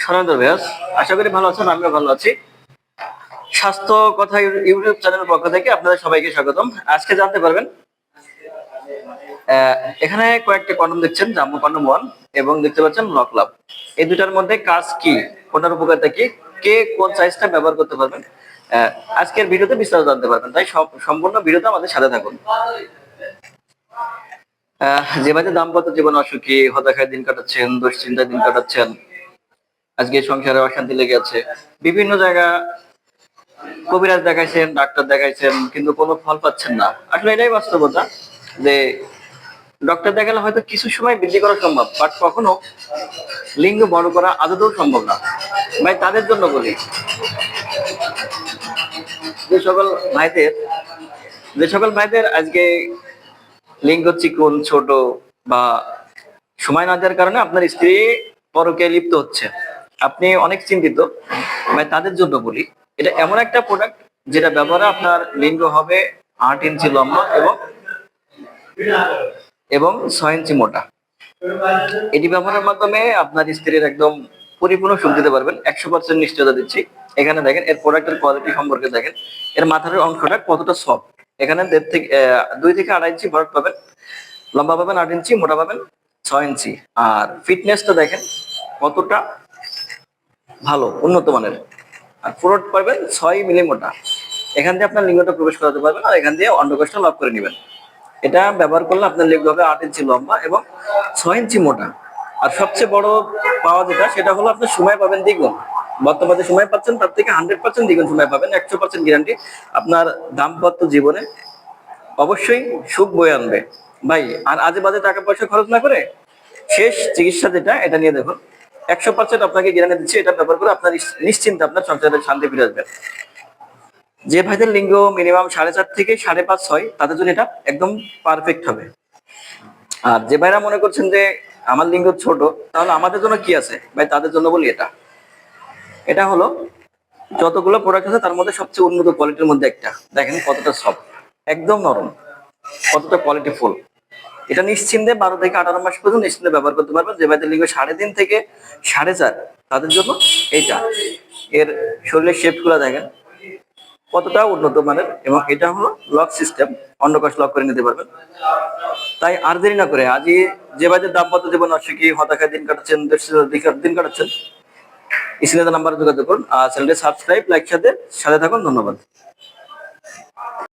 সনাতন ব্যাস, আশা করি ভালো আছেন, আমিও ভালো আছি। স্বাস্থ্য কথা ইউটিউব চ্যানেলের পক্ষ থেকে আপনাদের সবাইকে স্বাগতম। আজকে জানতে পারবেন আহ, এখানে কয়েকটি কন্ডম দেখছেন, জাম্বো কন্ডম 1 এবং দেখতে পাচ্ছেন লক লাভ। এই দুটার মধ্যে কাজ কি, কোনটার উপকারিতা কি, কে কোন সাইজটা ব্যবহার করতে পারবেন, আহ, আজকের ভিডিওতে বিস্তারিত জানতে পারবেন। তাই সম্পূর্ণ ভিডিওতে আমাদের সাথে থাকুন। যে বাজে দাম্পত্য জীবন অসুখী, হতাশায় দিন কাটাচ্ছেন, দুশ্চিন্তায় দিন কাটাচ্ছেন, আজকে সংসারে অশান্তি লেগে আছে, বিভিন্ন জায়গা কবিরাজ দেখাইছেন, ডাক্তার দেখাইছেন, কিন্তু কোনো ফল পাচ্ছেন না। আসলে এটাই বাস্তবতা যে ডক্টর দেখালে হয়তো কিছু সময় বৃদ্ধি করা সম্ভব, বাট কখনো লিঙ্গ বড় করা আদৌ সম্ভব না। ভাই তাদের জন্য বলি, যে সকল ভাইদের যে সকল ভাইদের আজকে লিঙ্গ চিকন, ছোট বা সময় না দেওয়ার কারণে আপনার স্ত্রী পরকে লিপ্ত হচ্ছে, আপনি অনেক চিন্তিত, ভাই তাদের জন্য বলি, এটা এমন একটা প্রোডাক্ট যেটা ব্যবহারে আপনার লিঙ্গ হবে 8 ইঞ্চি লম্বা এবং 6 ইঞ্চি মোটা। এটি ব্যবহারের মাধ্যমে আপনার স্ত্রীর একদম পরিপূর্ণ সুখ দিতে পারবেন, 100% নিশ্চয়তা দিচ্ছি। এখানে দেখেন এর প্রোডাক্টের কোয়ালিটি সম্পর্কে, দেখেন এর মাথার অংশটা কতটা সফট। এখানে 2 থেকে 2.5 ইঞ্চি ভরাট পাবেন, লম্বা পাবেন 8 ইঞ্চি, মোটা পাবেন 6 ইঞ্চি। আর ফিটনেসটা দেখেন কতটা ভালো, উন্নত মানের। আর পুরোট পাবেন 6 মিলি মোটা। এখান দিয়ে আপনার লিঙ্গটা প্রবেশ করাতে পারবেন আর এখান দিয়ে অন্ডকোষটা লক করে নেবেন। এটা ব্যবহার করলে আপনার লিঙ্গ হবে 8 ইঞ্চি লম্বা এবং 6 ইঞ্চি মোটা। আর সবচেয়ে বড় পাওয়া যেটা, সেটা হলো আপনার সময় পাবেন দ্বিগুণ। বর্তমানে সময় পাচ্ছেন তার থেকে 100% দ্বিগুণ সময় পাবেন, 100% গ্যারান্টি। আপনার দাম্পত্য জীবনে অবশ্যই সুখ বয়ে আনবে ভাই। আর আজে বাজে টাকা পয়সা খরচ না করে শেষ চিকিৎসা যেটা, এটা নিয়ে দেখুন, 100% আপনাকে গ্যারান্টি দিচ্ছি। এটা ব্যবহার করে আপনার নিশ্চিন্তে আপনার সংসারে শান্তি ফিরে আসবে। যে ভাইদের লিঙ্গ মিনিমাম 4.5 থেকে 5.5 হয়, তাদের জন্য এটা একদম পারফেক্ট হবে। আর যে ভাইরা মনে করছেন যে আমার লিঙ্গ ছোট, তাহলে আমাদের জন্য কি আছে ভাই, তাদের জন্য বলি, এটা হলো যতগুলো প্রোডাক্ট আছে তার মধ্যে সবচেয়ে উন্নত কোয়ালিটির মধ্যে একটা। দেখেন কতটা সফট, একদম নরম, কতটা কোয়ালিটি ফুল। এটা নিশ্চিন্তে 12 থেকে 18 মাস পর্যন্ত নিশ্চিন্তে ব্যবহার করতে পারবেন। যে ভাইদের লিঙ্গ 3.5 থেকে 4.5, তাদের জন্য এইটা। এর শরীরের শেপ গুলা দেখেন কতটা উন্নত মানের, এবং এটা হলো লক সিস্টেম, অন্ডকোষ লক করে নিতে পারবেন। তাই আর দেরি না করে আজই যে ভাইদের দাম্পত্য জীবন অসুখী, হতাশায় দিন কাটাচ্ছেন, দিন কাটাচ্ছেন, স্ক্রিনে নাম্বারে যোগাযোগ করুন। আর চ্যানেলটি সাবস্ক্রাইব, লাইক সাথে থাকুন। ধন্যবাদ।